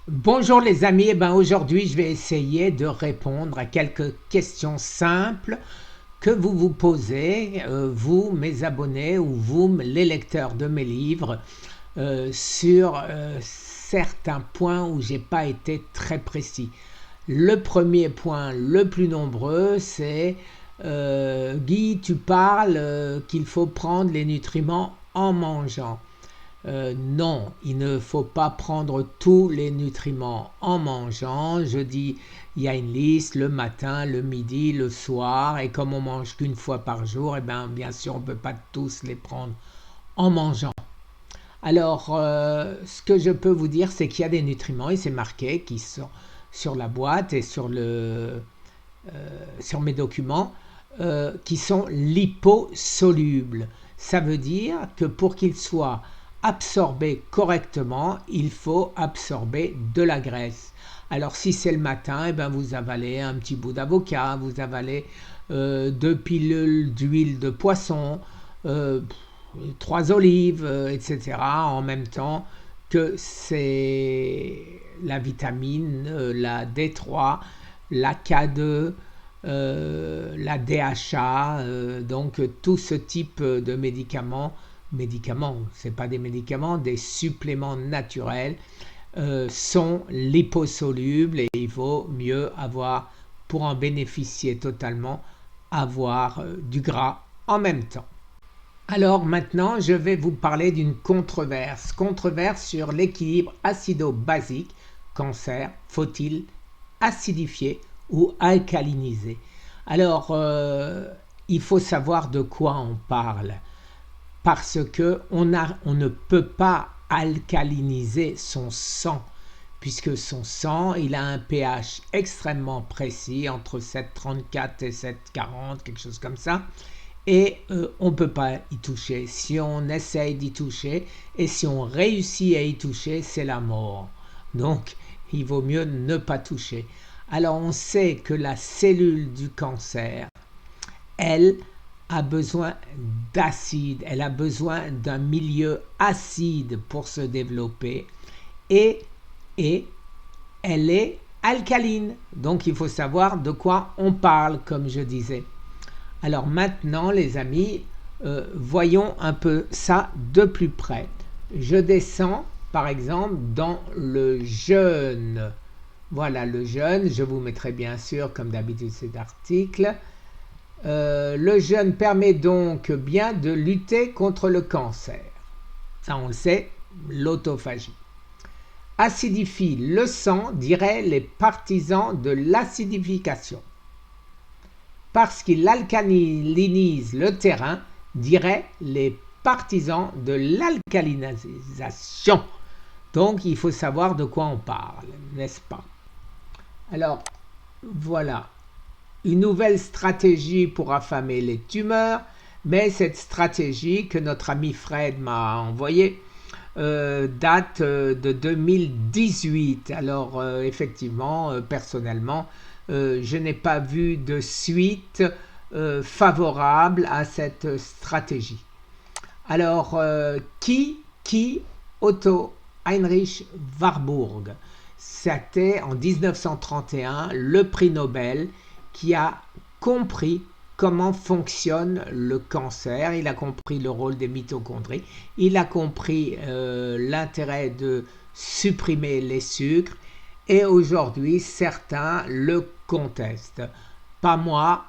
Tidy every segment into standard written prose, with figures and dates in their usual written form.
Bonjour les amis, aujourd'hui je vais essayer de répondre à quelques questions simples que vous vous posez, vous mes abonnés ou vous les lecteurs de mes livres, sur certains points où j'ai pas été très précis. Le premier point le plus nombreux c'est Guy, tu parles qu'il faut prendre les nutriments en mangeant. Non, il ne faut pas prendre tous les nutriments en mangeant. Je dis, il y a une liste le matin, le midi, le soir, et comme on mange qu'une fois par jour, bien sûr, on ne peut pas tous les prendre en mangeant. Alors, ce que je peux vous dire, c'est qu'il y a des nutriments, et c'est marqué, qui sont sur la boîte et sur mes documents, qui sont liposolubles. Ça veut dire que pour qu'ils soient absorbés correctement, il faut absorber de la graisse. Alors si c'est le matin, vous avalez un petit bout d'avocat, vous avalez 2 pilules d'huile de poisson, 3 olives, etc. en même temps que c'est la vitamine, la D3, la K2, la DHA, donc tout ce type de médicaments, c'est pas des médicaments, des suppléments naturels sont liposolubles et il vaut mieux avoir, pour en bénéficier totalement, avoir du gras en même temps. Alors maintenant, je vais vous parler d'une controverse sur l'équilibre acido-basique. Cancer, faut-il acidifier ou alcaliniser? Alors, il faut savoir de quoi on parle, parce que on ne peut pas alcaliniser son sang, puisque son sang, il a un pH extrêmement précis, entre 7,34 et 7,40, quelque chose comme ça, et on ne peut pas y toucher. Si on essaye d'y toucher, et si on réussit à y toucher, c'est la mort. Donc, il vaut mieux ne pas toucher. Alors, on sait que la cellule du cancer, elle a besoin d'acide, elle a besoin d'un milieu acide pour se développer, et elle est alcaline. Donc, il faut savoir de quoi on parle, comme je disais. Alors maintenant les amis, voyons un peu ça de plus près. Je descends par exemple dans le jeûne. Voilà le jeûne, je vous mettrai bien sûr comme d'habitude cet article. Le jeûne permet donc bien de lutter contre le cancer. Ça on le sait, l'autophagie. Acidifie le sang, diraient les partisans de l'acidification. Parce qu'il alcalinise le terrain, diraient les partisans de l'alcalinisation. Donc il faut savoir de quoi on parle, n'est-ce pas? Alors voilà, une nouvelle stratégie pour affamer les tumeurs, mais cette stratégie que notre ami Fred m'a envoyée date de 2018. Alors effectivement, personnellement, je n'ai pas vu de suite favorable à cette stratégie. Alors, qui Otto Heinrich Warburg, c'était en 1931 le prix Nobel qui a compris comment fonctionne le cancer, il a compris le rôle des mitochondries, il a compris l'intérêt de supprimer les sucres, et aujourd'hui certains le contestent. Pas moi,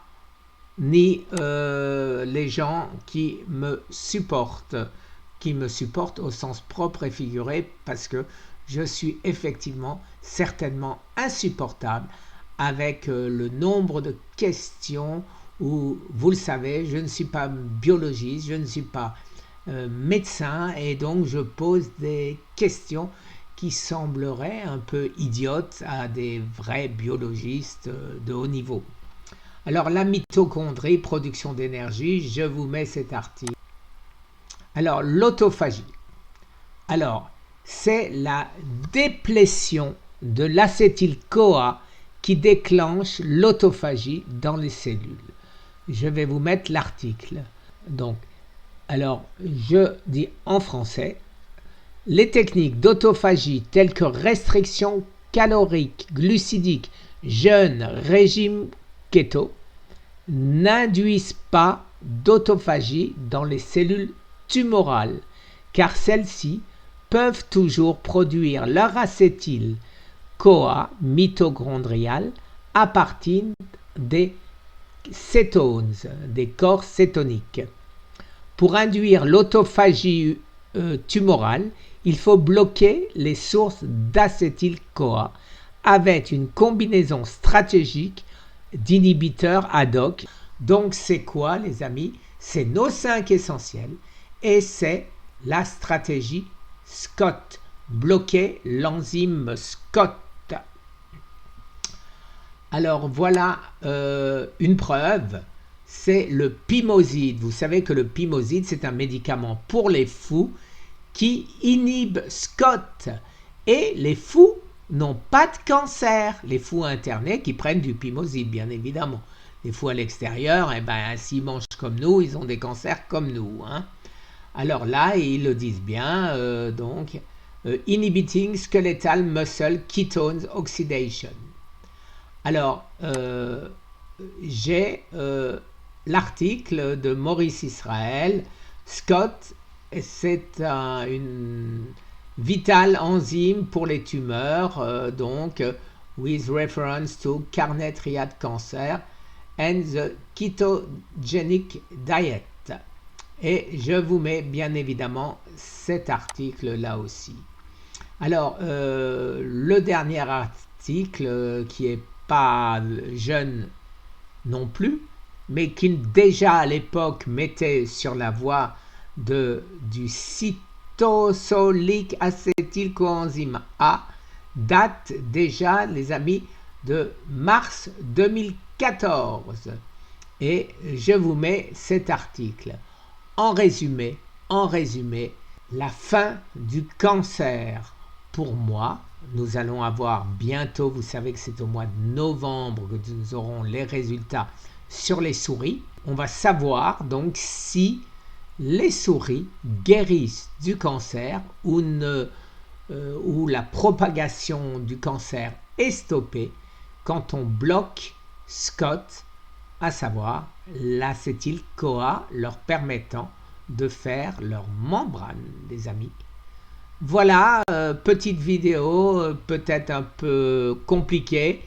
ni les gens qui me supportent au sens propre et figuré, parce que je suis effectivement certainement insupportable avec le nombre de questions où, vous le savez, je ne suis pas biologiste, je ne suis pas médecin, et donc je pose des questions qui sembleraient un peu idiotes à des vrais biologistes de haut niveau. Alors la mitochondrie, production d'énergie, je vous mets cet article. Alors l'autophagie. Alors c'est la déplétion de l'acétyl-CoA qui déclenche l'autophagie dans les cellules. Je vais vous mettre l'article. Donc, alors je dis en français, Les techniques d'autophagie telles que restriction calorique, glucidique, jeûne, régime keto n'induisent pas d'autophagie dans les cellules tumorales car celles-ci peuvent toujours produire leur acétyl-CoA mitochondrial à partir des cétones, des corps cétoniques. Pour induire l'autophagie tumorale, il faut bloquer les sources d'acétyl-CoA avec une combinaison stratégique d'inhibiteurs ad hoc. Donc c'est quoi les amis? C'est nos 5 essentiels et c'est la stratégie Scott, bloquer l'enzyme Scott. Alors voilà une preuve, c'est le pimoside. Vous savez que le pimoside c'est un médicament pour les fous qui inhibe Scott et les fous n'ont pas de cancer. Les fous internés qui prennent du pimoside bien évidemment. Les fous à l'extérieur, s'ils mangent comme nous, ils ont des cancers comme nous. Hein. Alors là, ils le disent bien, inhibiting skeletal muscle ketones oxidation. Alors, j'ai l'article de Maurice Israël. Scott, c'est une vitale enzyme pour les tumeurs, with reference to carnet triad cancer and the ketogenic diet. Et je vous mets bien évidemment cet article là aussi. Alors, le dernier article qui est pas jeune non plus, mais qui déjà à l'époque mettait sur la voie du cytosolic acétylcoenzyme A, date déjà, les amis, de mars 2014. Et je vous mets cet article. En résumé, la fin du cancer. Pour moi, nous allons avoir bientôt, vous savez que c'est au mois de novembre que nous aurons les résultats sur les souris. On va savoir donc si les souris guérissent du cancer ou la propagation du cancer est stoppée quand on bloque Scott, à savoir l'acétyl-CoA leur permettant de faire leur membrane, les amis. Voilà, petite vidéo, peut-être un peu compliquée,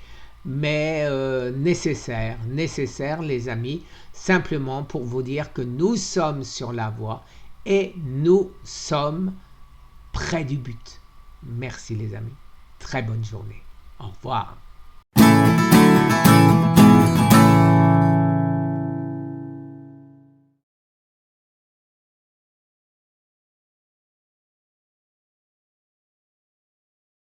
mais nécessaire les amis, simplement pour vous dire que nous sommes sur la voie et nous sommes près du but. Merci les amis, très bonne journée, au revoir.